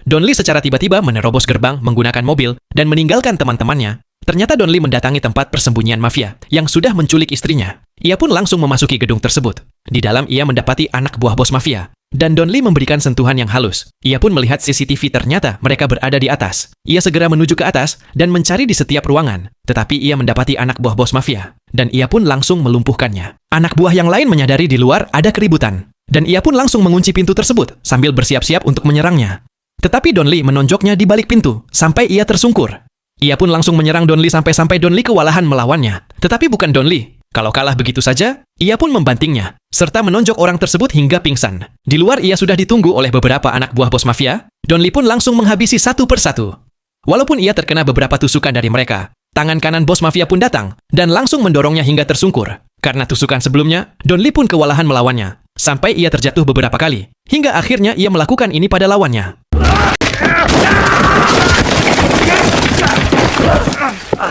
Don Lee secara tiba-tiba menerobos gerbang menggunakan mobil dan meninggalkan teman-temannya. Ternyata Don Lee mendatangi tempat persembunyian mafia yang sudah menculik istrinya. Ia pun langsung memasuki gedung tersebut. Di dalam ia mendapati anak buah bos mafia. Dan Don Lee memberikan sentuhan yang halus. Ia pun melihat CCTV, ternyata mereka berada di atas. Ia segera menuju ke atas dan mencari di setiap ruangan. Tetapi ia mendapati anak buah bos mafia. Dan ia pun langsung melumpuhkannya. Anak buah yang lain menyadari di luar ada keributan. Dan ia pun langsung mengunci pintu tersebut sambil bersiap-siap untuk menyerangnya. Tetapi Don Lee menonjoknya di balik pintu sampai ia tersungkur. Ia pun langsung menyerang Don Lee sampai Don Lee kewalahan melawannya. Tetapi bukan Don Lee. Kalau kalah begitu saja, ia pun membantingnya, serta menonjok orang tersebut hingga pingsan. Di luar ia sudah ditunggu oleh beberapa anak buah bos mafia, Don Lee pun langsung menghabisi satu persatu. Walaupun ia terkena beberapa tusukan dari mereka, tangan kanan bos mafia pun datang, dan langsung mendorongnya hingga tersungkur. Karena tusukan sebelumnya, Don Lee pun kewalahan melawannya, sampai ia terjatuh beberapa kali, hingga akhirnya ia melakukan ini pada lawannya.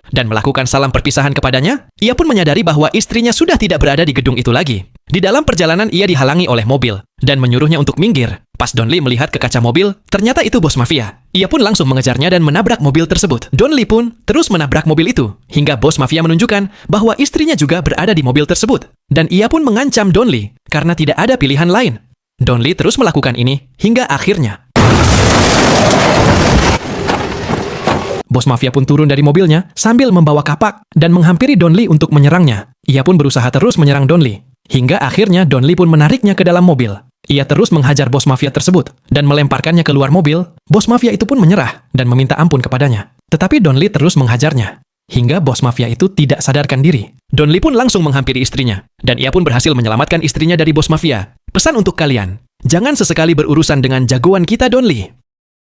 Dan melakukan salam perpisahan kepadanya, ia pun menyadari bahwa istrinya sudah tidak berada di gedung itu lagi. Di dalam perjalanan ia dihalangi oleh mobil dan menyuruhnya untuk minggir. Pas Don Lee melihat ke kaca mobil, ternyata itu bos mafia. Ia pun langsung mengejarnya dan menabrak mobil tersebut. Don Lee pun terus menabrak mobil itu, hingga bos mafia menunjukkan bahwa istrinya juga berada di mobil tersebut. Dan ia pun mengancam Don Lee karena tidak ada pilihan lain. Don Lee terus melakukan ini hingga akhirnya bos mafia pun turun dari mobilnya sambil membawa kapak dan menghampiri Don Lee untuk menyerangnya. Ia pun berusaha terus menyerang Don Lee. Hingga akhirnya Don Lee pun menariknya ke dalam mobil. Ia terus menghajar bos mafia tersebut dan melemparkannya keluar mobil. Bos mafia itu pun menyerah dan meminta ampun kepadanya. Tetapi Don Lee terus menghajarnya. Hingga bos mafia itu tidak sadarkan diri. Don Lee pun langsung menghampiri istrinya. Dan ia pun berhasil menyelamatkan istrinya dari bos mafia. Pesan untuk kalian, jangan sesekali berurusan dengan jagoan kita Don Lee.